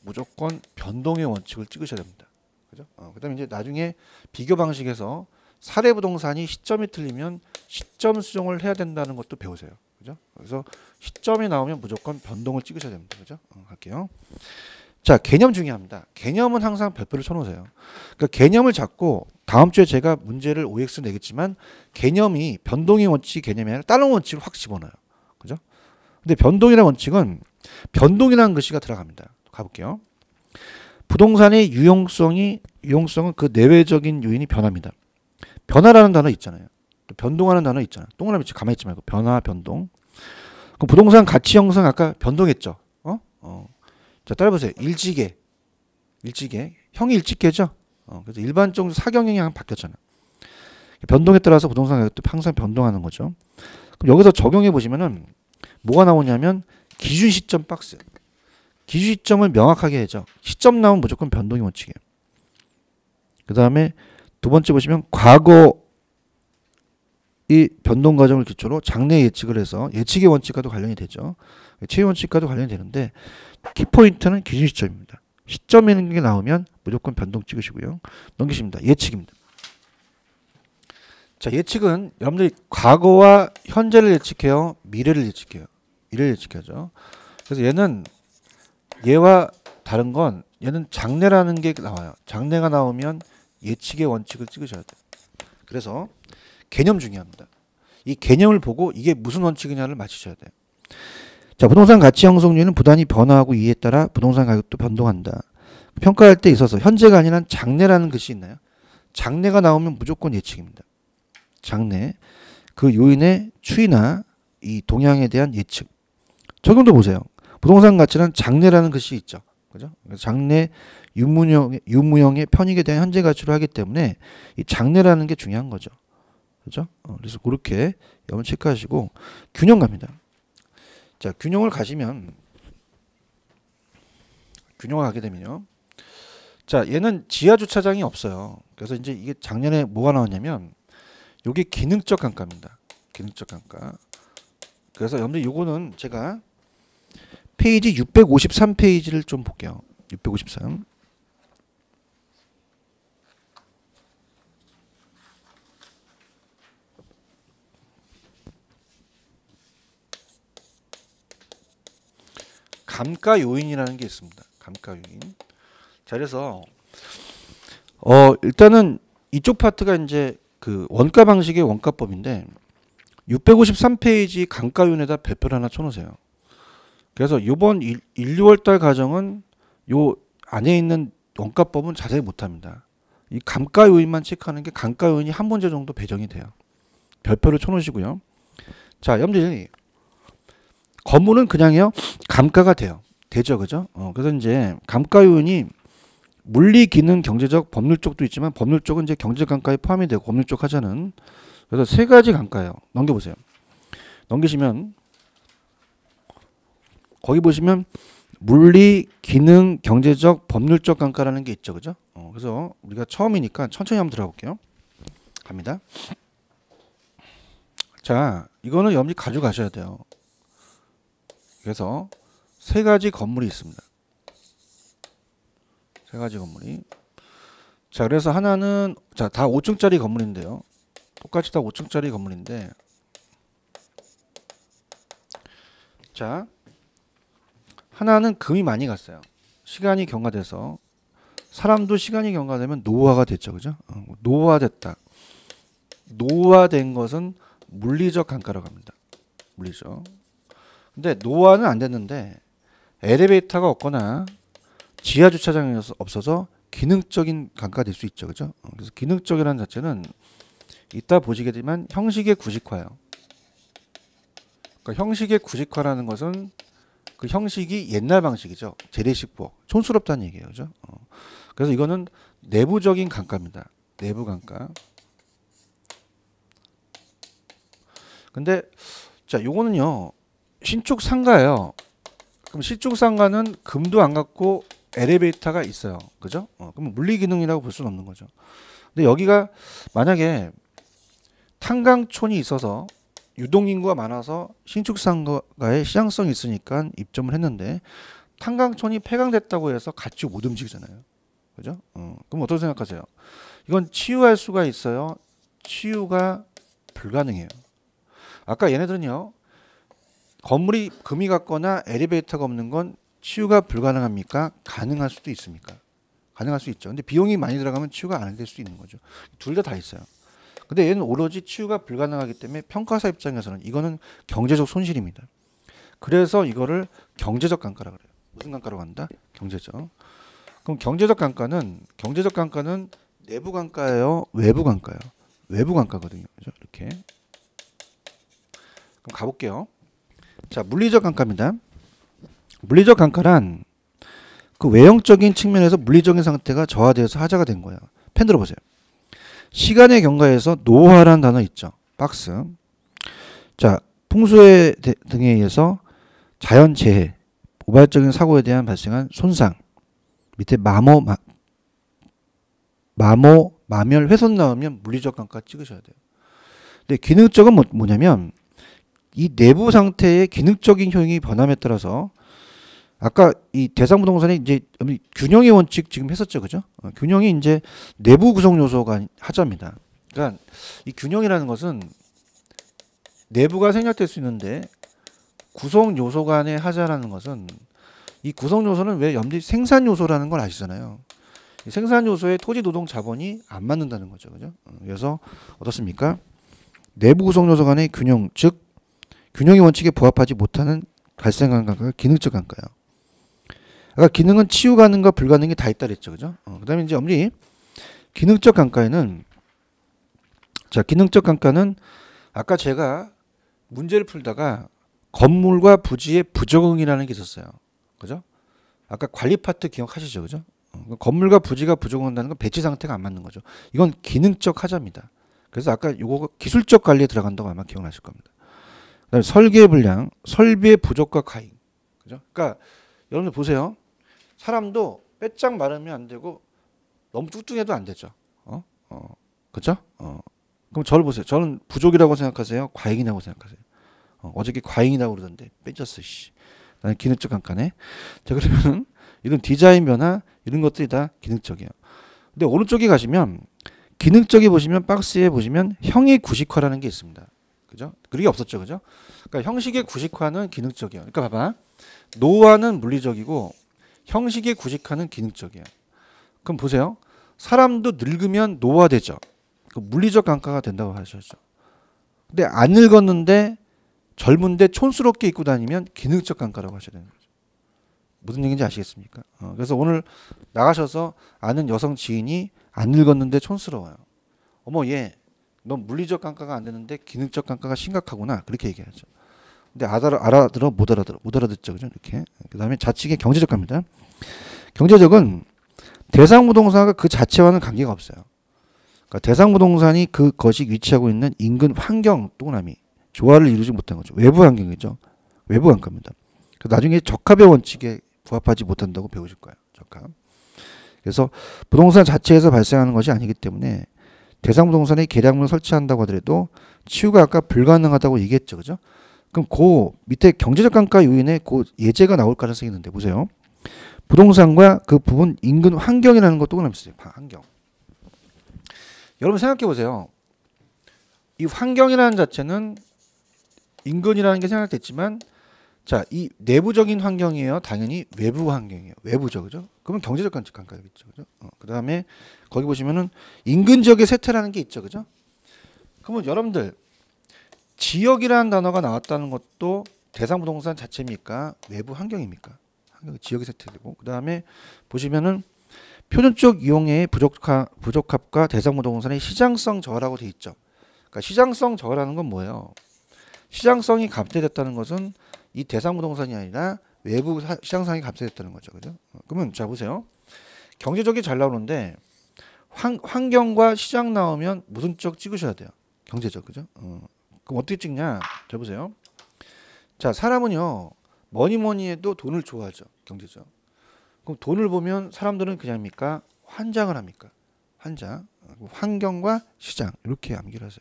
무조건 변동의 원칙을 찍으셔야 됩니다. 그죠? 그다음에 이제 나중에 비교 방식에서 사례 부동산이 시점이 틀리면 시점 수정을 해야 된다는 것도 배우세요. 그죠? 그래서 시점이 나오면 무조건 변동을 찍으셔야 됩니다. 그죠? 할게요. 자, 개념 중요합니다. 개념은 항상 별표를 쳐놓으세요. 그러니까 개념을 잡고 다음 주에 제가 문제를 OX 내겠지만 개념이 변동의 원칙 개념이 아니라 다른 원칙을 확 집어넣어요. 그죠? 근데 변동이라는 원칙은 변동이라는 글씨가 들어갑니다. 가볼게요. 부동산의 유용성은 그 내외적인 요인이 변합니다. 변화라는 단어 있잖아요. 또 변동하는 단어 있잖아요. 동그라미 가만히 있지 말고 변화, 변동. 그럼 부동산 가치 형성 아까 변동했죠. 자, 따라보세요. 일지계. 형이 일지계죠. 그래서 일반적으로 사경형이 바뀌었잖아요. 변동에 따라서 부동산 가격도 항상 변동하는 거죠. 그럼 여기서 적용해 보시면은 뭐가 나오냐면 기준 시점 박스. 기준 시점을 명확하게 해줘. 시점 나오면 무조건 변동의 원칙이에요. 그 다음에 두 번째 보시면 과거 이 변동 과정을 기초로 장래 예측을 해서 예측의 원칙과도 관련이 되죠. 채용 원칙과도 관련이 되는데 키포인트는 기준 시점입니다. 시점이라는 게 나오면 무조건 변동 찍으시고요. 넘기십니다. 예측입니다. 자, 예측은 여러분들이 과거와 현재를 예측해요. 미래를 예측해요. 미래를 예측하죠. 그래서 얘는 얘와 다른 건 얘는 장래라는 게 나와요. 장래가 나오면 예측의 원칙을 찍으셔야 돼요. 그래서 개념 중요합니다. 이 개념을 보고 이게 무슨 원칙이냐를 맞추셔야 돼요. 자, 부동산 가치 형성률은 부단히 변화하고 이에 따라 부동산 가격도 변동한다. 평가할 때 있어서 현재가 아니라 장래라는 것이 있나요? 장래가 나오면 무조건 예측입니다. 장래. 그 요인의 추이나 이 동향에 대한 예측. 적용도 보세요. 부동산 가치는 장래라는 것이 있죠. 그죠? 장래 유무형의 편익에 대한 현재 가치로 하기 때문에 이 장래라는 게 중요한 거죠. 그죠? 그래서 그렇게 여러분 체크하시고 균형 갑니다. 자, 균형을 가시면 균형을 가게 되면요. 자, 얘는 지하 주차장이 없어요. 그래서 이제 이게 작년에 뭐가 나왔냐면 요게 기능적 감가입니다. 기능적 감가. 그래서 여러분들 요거는 제가 페이지 653페이지를 좀 볼게요. 653. 감가 요인이라는 게 있습니다. 감가 요인. 자, 그래서 일단은 이쪽 파트가 이제 그 원가 방식의 원가법인데 653페이지 감가 요인에다 별표를 하나 쳐놓으세요. 그래서 이번 1, 2월 달 과정은 요 안에 있는 원가법은 자세히 못합니다. 이 감가 요인만 체크하는 게 감가 요인이 한 문제 정도 배정이 돼요. 별표를 쳐놓으시고요. 자, 여러분들이 건물은 그냥요 감가가 돼요. 되죠, 그죠? 그래서 이제 감가 요인이 물리, 기능, 경제적, 법률 쪽도 있지만 법률 쪽은 이제 경제적 감가에 포함이 되고 법률 쪽 하자는 그래서 세 가지 감가예요. 넘겨보세요. 넘기시면 거기 보시면 물리, 기능, 경제적, 법률적 감가라는 게 있죠, 그죠? 그래서 우리가 처음이니까 천천히 한번 들어가 볼게요. 갑니다. 자, 이거는 여러분이 가져가셔야 돼요. 그래서 세 가지 건물이 있습니다. 세 가지 건물이. 자, 그래서 하나는 자, 다 5층짜리 건물인데요. 똑같이 다 5층짜리 건물인데 자, 하나는 금이 많이 갔어요. 시간이 경과돼서 사람도 시간이 경과되면 노화가 됐죠, 그죠? 노화됐다. 노화된 것은 물리적 감가라고 합니다. 물리적. 근데 노화는 안 됐는데 엘리베이터가 없거나 지하 주차장이 없어서 기능적인 감가가 될 수 있죠, 그죠? 그래서 기능적이라는 자체는 이따 보시게 되면 형식의 구식화예요. 그러니까 형식의 구식화라는 것은 그 형식이 옛날 방식이죠. 재래식 부엌. 촌스럽다는 얘기예요, 그죠? 그래서 이거는 내부적인 감가입니다. 내부 감가. 근데 자, 요거는요. 신축 상가예요. 그럼 신축 상가는 금도 안 갖고 엘리베이터가 있어요. 그죠? 그럼 물리 기능이라고 볼 수는 없는 거죠. 근데 여기가 만약에 탄광촌이 있어서 유동인구가 많아서 신축 상가에 시장성이 있으니까 입점을 했는데 탄광촌이 폐광됐다고 해서 같이 못 움직이잖아요. 그죠? 그럼 어떻게 생각하세요? 이건 치유할 수가 있어요. 치유가 불가능해요. 아까 얘네들은요. 건물이 금이 같거나 엘리베이터가 없는 건 치유가 불가능합니까? 가능할 수도 있습니까? 가능할 수 있죠. 근데 비용이 많이 들어가면 치유가 안 될 수 있는 거죠. 둘 다 있어요. 근데 얘는 오로지 치유가 불가능하기 때문에 평가사 입장에서는 이거는 경제적 손실입니다. 그래서 이거를 경제적 감가라고 그래요. 무슨 감가라고 한다? 경제적. 그럼 경제적 감가는 내부 감가예요? 외부 감가예요? 외부 감가거든요. 그죠? 이렇게. 그럼 가볼게요. 자, 물리적 감가입니다. 물리적 감가란 그 외형적인 측면에서 물리적인 상태가 저하되어서 하자가 된 거예요. 펜 들어보세요. 시간의 경과에서 노화라는 단어 있죠. 박스. 자, 풍수해 등에 의해서 자연재해, 우발적인 사고에 대한 발생한 손상. 밑에 마멸, 훼손 나오면 물리적 감가 찍으셔야 돼요. 근데 기능적은 뭐냐면 이 내부 상태의 기능적인 효용이 변함에 따라서 아까 이 대상부동산이 이제 균형의 원칙 지금 했었죠, 그죠? 균형이 이제 내부 구성 요소가 하자입니다. 그러니까 이 균형이라는 것은 내부가 생략될 수 있는데 구성 요소 간의 하자라는 것은 이 구성 요소는 왜 염리 생산 요소라는 걸 아시잖아요. 이 생산 요소의 토지 노동 자본이 안 맞는다는 거죠, 그죠? 그래서 어떻습니까? 내부 구성 요소 간의 균형, 즉 균형의 원칙에 부합하지 못하는 발생하는 감가가 기능적 감가예요. 아까 기능은 치유 가능과 불가능이 다 있다 그랬죠. 그죠? 그다음에 이제 우리 기능적 감가에는 자, 기능적 감가는 아까 제가 문제를 풀다가 건물과 부지의 부적응이라는 게 있었어요. 그죠? 아까 관리 파트 기억하시죠? 그죠? 건물과 부지가 부적응한다는 건 배치 상태가 안 맞는 거죠. 이건 기능적 하자입니다. 그래서 아까 요거 기술적 관리에 들어간다고 아마 기억나실 겁니다. 그다음에 설계의 불량, 설비의 부족과 과잉. 그죠? 그러니까 여러분들 보세요. 사람도 빼짝 마르면 안 되고 너무 뚱뚱해도 안 되죠. 그죠? 그럼 저를 보세요. 저는 부족이라고 생각하세요? 과잉이라고 생각하세요? 어저께 과잉이라고 그러던데 빼졌어. 씨. 나는 기능적 감가네. 자, 그러면은 이런 디자인 변화 이런 것들이 다 기능적이에요. 근데 오른쪽에 가시면 기능적이 보시면 박스에 보시면 형의 구식화라는 게 있습니다. 그죠? 그게 없었죠. 그죠? 그러니까 형식의 구식화는 기능적이에요. 그러니까 봐봐. 노화는 물리적이고 형식의 구식화는 기능적이에요. 그럼 보세요. 사람도 늙으면 노화되죠. 그 물리적 감가가 된다고 하셨죠. 근데 안 늙었는데 젊은데 촌스럽게 입고 다니면 기능적 감가라고 하셔야 되는 거죠. 무슨 얘기인지 아시겠습니까? 그래서 오늘 나가셔서 아는 여성 지인이 안 늙었는데 촌스러워요. 어머 얘 넌 물리적 감가가 안 되는데 기능적 감가가 심각하구나. 그렇게 얘기하죠. 근데 알아들어 못 알아듣죠. 그죠? 이렇게. 그다음에 좌측의 경제적 감가입니다. 경제적은 대상 부동산과 그 자체와는 관계가 없어요. 그러니까 대상 부동산이 그것이 위치하고 있는 인근 환경 동그라미 조화를 이루지 못한 거죠. 외부 환경이죠. 외부 감가입니다. 나중에 적합의 원칙에 부합하지 못한다고 배우실 거예요. 적합. 그래서 부동산 자체에서 발생하는 것이 아니기 때문에 대상 부동산에 계량문을 설치한다고 하더라도 치유가 아까 불가능하다고 얘기했죠. 그죠? 그럼 그 밑에 경제적 감가 요인에 그 예제가 나올 가능성이 있는데 보세요. 부동산과 그 부분 인근 환경이라는 것도 동그라미 환경. 여러분 생각해 보세요. 이 환경이라는 자체는 인근이라는 게 생각됐지만 자, 이 내부적인 환경이에요. 당연히 외부 환경이에요. 외부죠. 그죠? 그러면 경제적 감가겠죠. 그죠? 그다음에 거기 보시면은 인근 지역의 세태라는 게 있죠. 그죠? 그러면 여러분들 지역이라는 단어가 나왔다는 것도 대상 부동산 자체입니까? 외부 환경입니까? 지역의 세태이고 그다음에 보시면은 표준적 이용의 부적합과 대상 부동산의 시장성 저하라고 돼 있죠. 그러니까 시장성 저하라는 건 뭐예요? 시장성이 감퇴됐다는 것은 이 대상 부동산이 아니라 외부 시장성이 감퇴됐다는 거죠. 그죠? 그러면 자 보세요. 경제적이 잘 나오는데 환경과 시장 나오면 무슨 쪽 찍으셔야 돼요? 경제적. 그죠? 그럼 어떻게 찍냐? 자 보세요. 자, 사람은요. 뭐니 해도 돈을 좋아하죠. 경제적. 그럼 돈을 보면 사람들은 그냥입니까? 환장을 합니까? 환장. 환경과 시장 이렇게 암기를 하세요.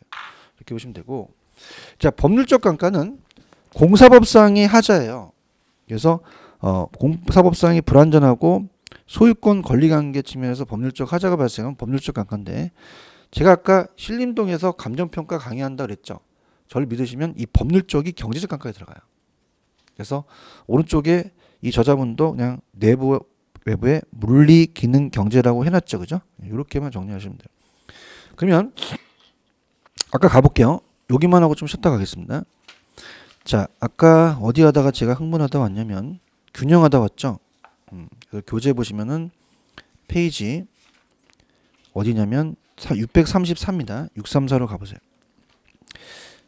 이렇게 보시면 되고 자, 법률적 감가는 공사법상의 하자예요. 그래서 공사법상이 불완전하고 소유권 권리관계 측면에서 법률적 하자가 발생하면 법률적 감가인데 제가 아까 신림동에서 감정평가 강의한다 그랬죠. 저를 믿으시면 이 법률 쪽이 경제적 감가에 들어가요. 그래서 오른쪽에 이 저자분도 그냥 내부 외부의 물리 기능 경제라고 해놨죠. 그죠? 이렇게만 정리하시면 돼요. 그러면 아까 가볼게요. 여기만 하고 좀 쉬었다 가겠습니다. 자, 아까 어디 하다가 제가 흥분하다 왔냐면 균형하다 왔죠. 교재 보시면은 페이지 어디냐면 634입니다. 634로 가보세요.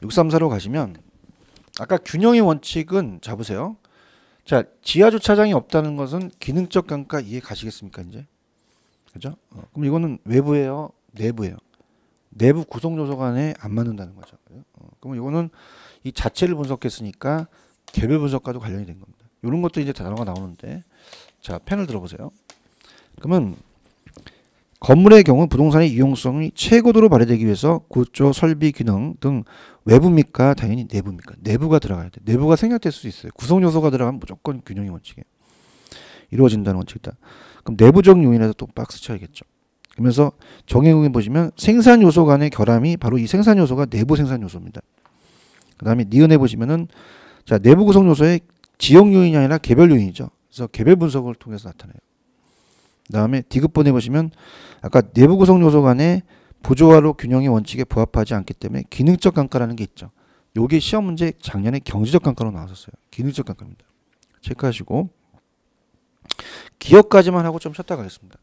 634로 가시면 아까 균형의 원칙은 자 보세요. 자, 지하 주차장이 없다는 것은 기능적 감가 이해 가시겠습니까? 이제 그죠? 그럼 이거는 외부예요, 내부예요. 내부 구성 요소 간에 안 맞는다는 거죠. 그럼 이거는 이 자체를 분석했으니까 개별 분석과도 관련이 된 겁니다. 이런 것도 이제 단어가 나오는데 자, 펜을 들어보세요. 그러면 건물의 경우 부동산의 이용성이 최고도로 발휘되기 위해서 구조, 설비, 기능 등 외부입니까? 당연히 내부입니까? 내부가 들어가야 돼. 내부가 생략될 수 있어요. 구성 요소가 들어가면 무조건 균형의 원칙이에요. 이루어진다는 원칙이다. 그럼 내부적 요인에서 또 박스 쳐야겠죠. 그러면서 정의공에 보시면 생산 요소 간의 결함이 바로 이 생산 요소가 내부 생산 요소입니다. 그 다음에 니은에 보시면은 자, 내부 구성 요소의 지역 요인이 아니라 개별 요인이죠. 그래서 개별 분석을 통해서 나타내요. 그 다음에 디귿번에 보시면 아까 내부 구성 요소 간의 부조화로 균형의 원칙에 부합하지 않기 때문에 기능적 감가라는 게 있죠. 요게 시험 문제 작년에 경제적 감가로 나왔었어요. 기능적 감가입니다. 체크하시고 기여까지만 하고 좀 쉬었다 가겠습니다.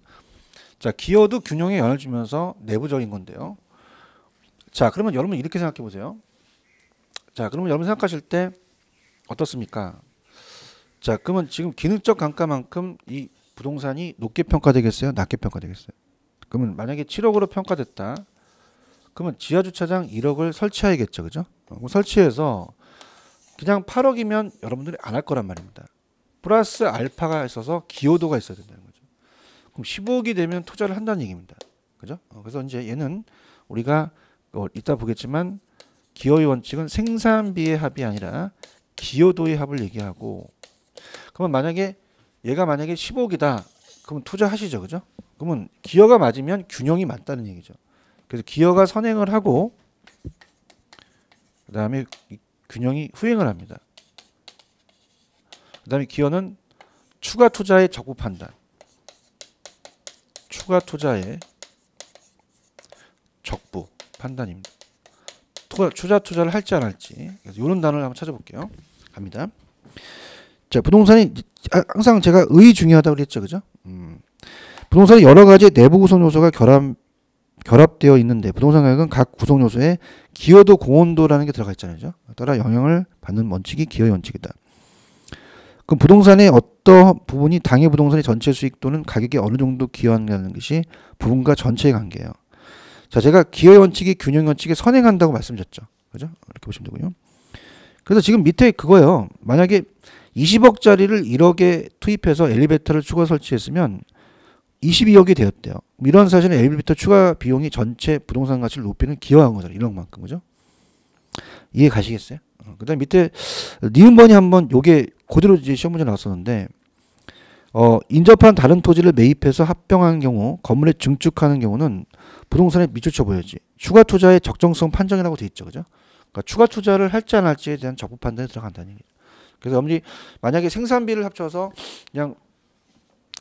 자, 기여도 균형에 영향을 주면서 내부적인 건데요. 자, 그러면 여러분 이렇게 생각해 보세요. 자, 그러면 여러분 생각하실 때 어떻습니까? 자, 그러면 지금 기능적 감가만큼 이 부동산이 높게 평가되겠어요? 낮게 평가되겠어요? 그러면 만약에 7억으로 평가됐다. 그러면 지하주차장 1억을 설치해야겠죠. 그죠? 설치해서 그냥 8억이면 여러분들이 안 할 거란 말입니다. 플러스 알파가 있어서 기여도가 있어야 된다는 거죠. 그럼 15억이 되면 투자를 한다는 얘기입니다. 그죠? 그래서 이제 얘는 우리가 이따 보겠지만 기여의 원칙은 생산비의 합이 아니라 기여도의 합을 얘기하고, 그러면 만약에 얘가 만약에 15억이다. 그러면 투자하시죠. 그죠? 그러면 기여가 맞으면 균형이 맞다는 얘기죠. 그래서 기여가 선행을 하고 그 다음에 균형이 후행을 합니다. 그 다음에 기여는 추가 투자의 적부 판단, 추가 투자의 적부 판단입니다. 추가 투자를 할지 안 할지. 그래서 이런 단어를 한번 찾아볼게요. 갑니다. 자, 부동산이 항상 제가 의 중요하다고 그랬죠. 그죠? 부동산이 여러 가지 내부 구성 요소가 결합되어 있는데 부동산 가격은 각 구성 요소에 기여도 공헌도라는 게 들어가 있잖아요. 따라 영향을 받는 원칙이 기여의 원칙이다. 그럼 부동산의 어떤 부분이 당해 부동산의 전체 수익 또는 가격에 어느 정도 기여한다는 것이 부분과 전체의 관계예요. 자, 제가 기여의 원칙이 균형 원칙에 선행한다고 말씀드렸죠. 그죠? 이렇게 보시면 되고요. 그래서 지금 밑에 그거예요. 만약에 20억짜리를 1억에 투입해서 엘리베이터를 추가 설치했으면 22억이 되었대요. 이런 사실은 엘리베이터 추가 비용이 전체 부동산 가치를 높이는 기여한 거잖아요. 1억만큼. 그죠? 이해 가시겠어요? 그 다음에 밑에 니은번이 한번 요게 그대로 이제 시험 문제 나왔었는데 인접한 다른 토지를 매입해서 합병한 경우 건물에 증축하는 경우는 부동산에 미치쳐 보여야지. 추가 투자의 적정성 판정이라고 돼 있죠. 그죠? 그러니까 추가 투자를 할지 안 할지에 대한 적부 판단에 들어간다는 얘기죠. 그래서 여러분들이 만약에 생산비를 합쳐서 그냥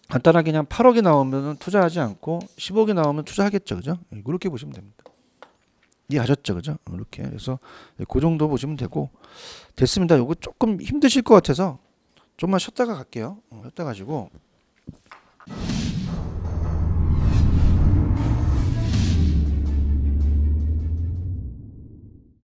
간단하게 그냥 8억이 나오면 투자하지 않고 10억이 나오면 투자하겠죠. 그죠? 그렇게 보시면 됩니다. 이해하셨죠? 그죠? 이렇게. 그래서 그 정도 보시면 되고 됐습니다. 요거 조금 힘드실 것 같아서 좀만 쉬었다가 갈게요. 쉬었다 가지고